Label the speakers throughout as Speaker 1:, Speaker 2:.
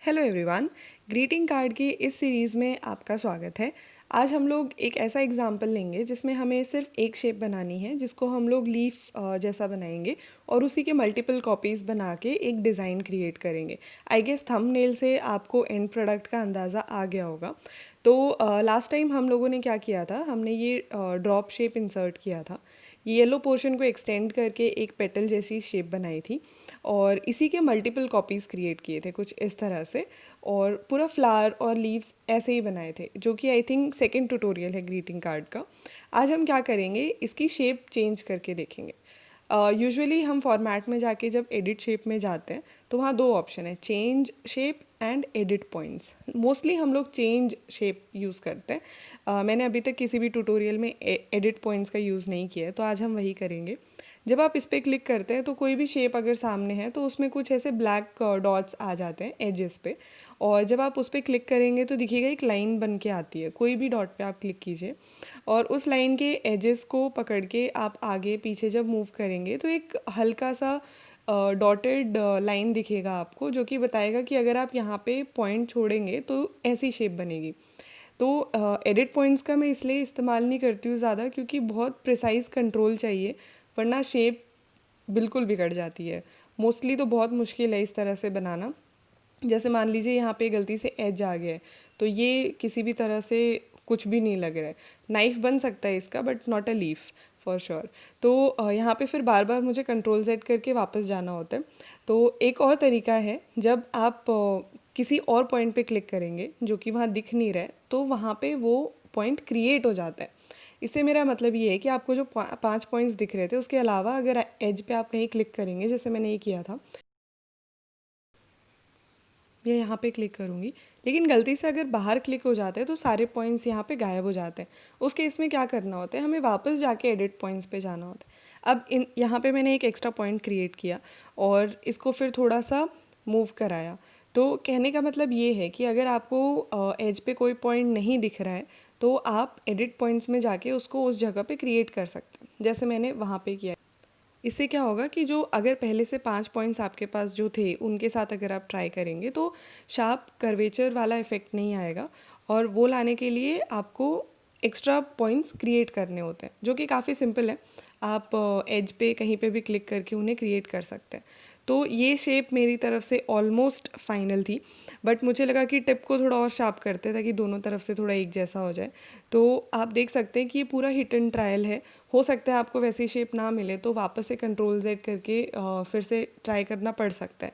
Speaker 1: Hello everyone. Greeting card की इस series में आपका स्वागत है। आज हम लोग एक ऐसा एग्जाम्पल लेंगे जिसमें हमें सिर्फ एक शेप बनानी है, जिसको हम लोग लीफ जैसा बनाएंगे और उसी के मल्टीपल कॉपीज़ बना के एक डिज़ाइन क्रिएट करेंगे। आई गेस थंबनेल से आपको एंड प्रोडक्ट का अंदाज़ा आ गया होगा। तो लास्ट टाइम हम लोगों ने क्या किया था, हमने ये ड्रॉप शेप इंसर्ट किया था। ये येलो पोर्शन को एक्सटेंड करके एक पेटल जैसी शेप बनाई थी और इसी के मल्टीपल कॉपीज़ क्रिएट किए थे कुछ इस तरह से। और पूरा फ्लावर और लीव्स ऐसे ही बनाए थे, जो कि आई थिंक सेकंड ट्यूटोरियल है ग्रीटिंग कार्ड का। आज हम क्या करेंगे, इसकी शेप चेंज करके देखेंगे। यूजुअली हम फॉर्मेट में जाके जब एडिट शेप में जाते हैं तो वहाँ दो ऑप्शन है, change shape and edit points. Mostly हम लोग चेंज शेप यूज़ करते हैं। मैंने अभी तक किसी भी ट्यूटोरियल में एडिट पॉइंट्स का यूज़ नहीं किया है, तो आज हम वही करेंगे। जब आप इस पर क्लिक करते हैं तो कोई भी शेप अगर सामने है तो उसमें कुछ ऐसे ब्लैक डॉट्स आ जाते हैं एजेस पे, और जब आप उस पर क्लिक करेंगे तो दिखेगा एक लाइन बन के आती है। कोई भी डॉट पे आप क्लिक कीजिए और उस लाइन के एजेस को पकड़ के आप आगे पीछे जब मूव करेंगे तो एक हल्का सा डॉटेड लाइन दिखेगा आपको, जो कि बताएगा कि अगर आप यहाँ पे पॉइंट छोड़ेंगे तो ऐसी शेप बनेगी। तो एडिट पॉइंट्स का मैं इसलिए इस्तेमाल नहीं करती हूँ ज़्यादा, क्योंकि बहुत प्रिसाइज कंट्रोल चाहिए, वरना शेप बिल्कुल बिगड़ जाती है। मोस्टली तो बहुत मुश्किल है इस तरह से बनाना। जैसे मान लीजिए यहाँ पे गलती से एज आ गया है, तो ये किसी भी तरह से कुछ भी नहीं लग रहा है। नाइफ बन सकता है इसका, but not a leaf for sure. तो यहाँ पे फिर बार बार मुझे कंट्रोल Z करके वापस जाना होता है। तो एक और तरीका है, जब आप किसी और पॉइंट पे क्लिक करेंगे जो कि वहाँ दिख नहीं रहा है, तो वहाँ पे वो पॉइंट क्रिएट हो जाता है। इससे मेरा मतलब ये है कि आपको जो 5 पॉइंट्स दिख रहे थे उसके अलावा अगर एज पे आप कहीं क्लिक करेंगे, जैसे मैंने ये किया था, मैं यहाँ पे क्लिक करूँगी, लेकिन गलती से अगर बाहर क्लिक हो जाता है तो सारे पॉइंट्स यहाँ पे गायब हो जाते हैं। उस केस में क्या करना होता है, हमें वापस जाके एडिट पॉइंट्स पे जाना होता है। अब इन यहाँ पे मैंने एक एक्स्ट्रा पॉइंट क्रिएट किया और इसको फिर थोड़ा सा मूव कराया। तो कहने का मतलब ये है कि अगर आपको एज पे कोई पॉइंट नहीं दिख रहा है तो आप एडिट पॉइंट्स में जाके उसको उस जगह पे क्रिएट कर सकते हैं, जैसे मैंने वहाँ पे किया। इससे क्या होगा कि जो अगर पहले से 5 पॉइंट्स आपके पास जो थे उनके साथ अगर आप ट्राई करेंगे तो शार्प कर्वेचर वाला इफ़ेक्ट नहीं आएगा, और वो लाने के लिए आपको एक्स्ट्रा पॉइंट्स क्रिएट करने होते हैं, जो कि काफ़ी सिंपल है। आप एज पे कहीं पे भी क्लिक करके उन्हें क्रिएट कर सकते हैं। तो ये शेप मेरी तरफ से ऑलमोस्ट फाइनल थी, बट मुझे लगा कि टिप को थोड़ा और शार्प करते ताकि दोनों तरफ से थोड़ा एक जैसा हो जाए। तो आप देख सकते हैं कि ये पूरा हिट एंड ट्रायल है। हो सकता है आपको वैसी शेप ना मिले तो वापस से कंट्रोल Z करके फिर से ट्राई करना पड़ सकता है।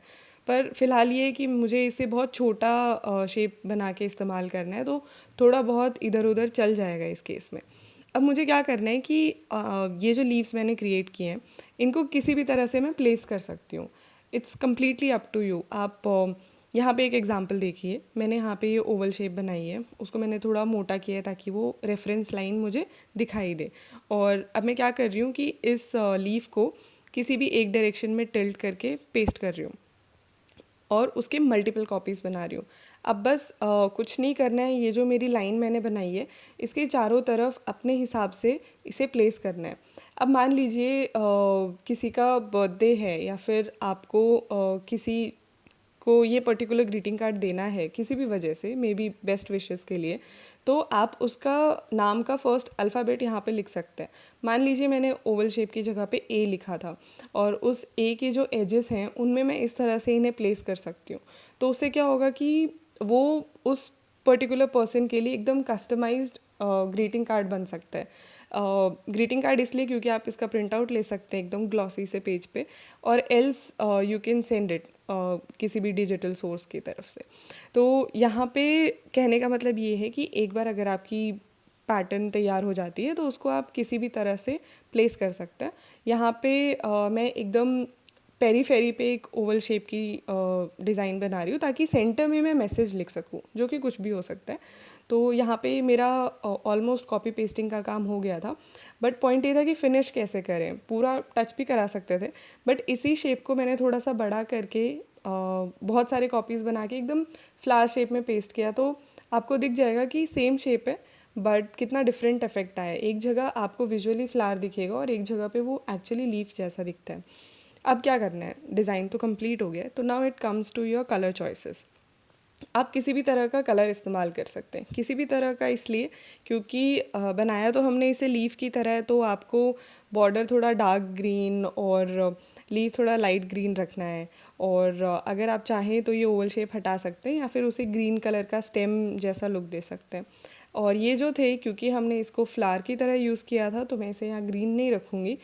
Speaker 1: पर फिलहाल ये है कि मुझे इसे बहुत छोटा शेप बना के इस्तेमाल करना है, तो थोड़ा बहुत इधर उधर चल जाएगा इस केस में। अब मुझे क्या करना है कि ये जो लीव्स मैंने क्रिएट किए हैं इनको किसी भी तरह से मैं प्लेस कर सकती हूँ। It's completely up to you. आप यहाँ पे एक एग्जांपल देखिए, मैंने यहाँ पे ये ओवल शेप बनाई है, उसको मैंने थोड़ा मोटा किया है ताकि वो रेफरेंस लाइन मुझे दिखाई दे। और अब मैं क्या कर रही हूँ कि इस लीफ को किसी भी एक डायरेक्शन में टिल्ट करके पेस्ट कर रही हूँ और उसके मल्टीपल कॉपीज़ बना रही हूँ। अब बस कुछ नहीं करना है, ये जो मेरी लाइन मैंने बनाई है इसके चारों तरफ अपने हिसाब से इसे प्लेस करना है। अब मान लीजिए किसी का बर्थडे है या फिर आपको किसी को ये पर्टिकुलर ग्रीटिंग कार्ड देना है किसी भी वजह से, मे बी बेस्ट विशेस के लिए, तो आप उसका नाम का फर्स्ट अल्फ़ाबेट यहाँ पे लिख सकते हैं। मान लीजिए मैंने ओवल शेप की जगह पे ए लिखा था और उस ए के जो एजेस हैं उनमें मैं इस तरह से इन्हें प्लेस कर सकती हूँ। तो उससे क्या होगा कि वो उस पर्टिकुलर पर्सन के लिए एकदम कस्टमाइज्ड ग्रीटिंग कार्ड बन सकता है। ग्रीटिंग कार्ड इसलिए क्योंकि आप इसका प्रिंट आउट ले सकते हैं एकदम ग्लॉसी से पेज पे, और else you can send it किसी भी डिजिटल सोर्स की तरफ से। तो यहाँ पे कहने का मतलब ये है कि एक बार अगर आपकी पैटर्न तैयार हो जाती है तो उसको आप किसी भी तरह से प्लेस कर सकते हैं। यहाँ पे मैं एकदम पेरी फेरी पे एक ओवल शेप की डिज़ाइन बना रही हूँ ताकि सेंटर में मैं मैसेज लिख सकूँ, जो कि कुछ भी हो सकता है। तो यहाँ पे मेरा ऑलमोस्ट कॉपी पेस्टिंग का काम हो गया था, बट पॉइंट ये था कि फिनिश कैसे करें। पूरा टच भी करा सकते थे, बट इसी शेप को मैंने थोड़ा सा बड़ा करके बहुत सारे कॉपीज़ बना के एकदम फ्लावर शेप में पेस्ट किया। तो आपको दिख जाएगा कि सेम शेप है बट कितना डिफरेंट इफेक्ट आया है। एक जगह आपको विजुअली फ्लावर दिखेगा और एक जगह पे वो एक्चुअली लीफ जैसा दिखता है। अब क्या करना है, डिज़ाइन तो कंप्लीट हो गया है, तो now it comes to your colour choices. आप किसी भी तरह का कलर इस्तेमाल कर सकते हैं, किसी भी तरह का इसलिए क्योंकि बनाया तो हमने इसे लीफ की तरह है, तो आपको बॉर्डर थोड़ा डार्क ग्रीन और लीफ थोड़ा लाइट ग्रीन रखना है। और अगर आप चाहें तो ये ओवल शेप हटा सकते हैं या फिर उसे ग्रीन कलर का स्टेम जैसा लुक दे सकते हैं। और ये जो थे, क्योंकि हमने इसको फ्लावर की तरह यूज़ किया था, तो मैं इसे यहाँ ग्रीन नहीं रखूँगी।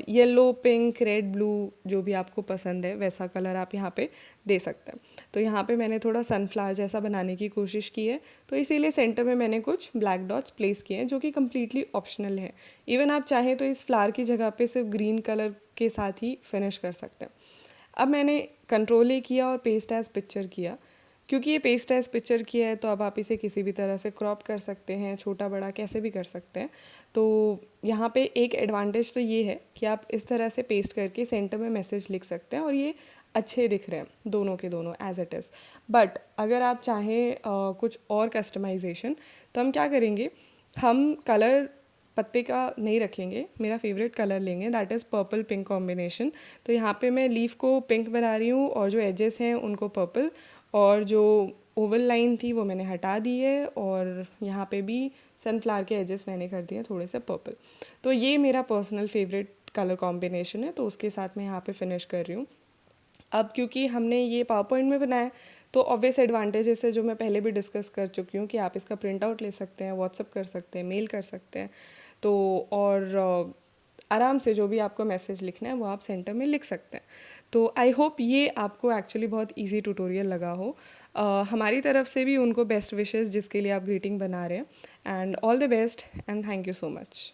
Speaker 1: येलो, पिंक, रेड, ब्लू जो भी आपको पसंद है वैसा कलर आप यहाँ पे दे सकते हैं। तो यहाँ पे मैंने थोड़ा सनफ्लावर जैसा बनाने की कोशिश की है, तो इसीलिए सेंटर में मैंने कुछ ब्लैक डॉट्स प्लेस किए हैं जो कि कम्प्लीटली ऑप्शनल है। इवन आप चाहें तो इस फ्लावर की जगह पे सिर्फ ग्रीन कलर के साथ ही फिनिश कर सकते हैं। अब मैंने कंट्रोल ए किया और पेस्ट एज पिक्चर किया। क्योंकि ये पेस्ट एज पिक्चर किया है तो अब आप इसे किसी भी तरह से क्रॉप कर सकते हैं, छोटा बड़ा कैसे भी कर सकते हैं। तो यहाँ पे एक एडवांटेज तो ये है कि आप इस तरह से पेस्ट करके सेंटर में मैसेज लिख सकते हैं और ये अच्छे दिख रहे हैं दोनों के दोनों एज इट इज़। बट अगर आप चाहें कुछ और कस्टमाइजेशन, तो हम क्या करेंगे, हम कलर पत्ते का नहीं रखेंगे, मेरा फेवरेट कलर लेंगे, that is purple pink combination. तो यहाँ पे मैं लीफ को पिंक बना रही हूँ और जो एजेस हैं उनको पर्पल, और जो ओवल लाइन थी वो मैंने हटा दी है, और यहाँ पे भी सनफ्लावर के एजेस मैंने कर दिए थोड़े से पर्पल। तो ये मेरा पर्सनल फेवरेट कलर कॉम्बिनेशन है, तो उसके साथ मैं यहाँ पे फिनिश कर रही हूँ। अब क्योंकि हमने ये पावर पॉइंट में बनाया है, तो ऑब्वियस एडवांटेजेस है जो मैं पहले भी डिस्कस कर चुकी हूँ कि आप इसका प्रिंट आउट ले सकते हैं, व्हाट्सअप कर सकते हैं, मेल कर सकते हैं। तो और आराम से जो भी आपको मैसेज लिखना है वो आप सेंटर में लिख सकते हैं। तो आई होप ये आपको एक्चुअली बहुत इजी ट्यूटोरियल लगा हो। हमारी तरफ से भी उनको बेस्ट विशेस जिसके लिए आप ग्रीटिंग बना रहे हैं, and all the best and thank you so much.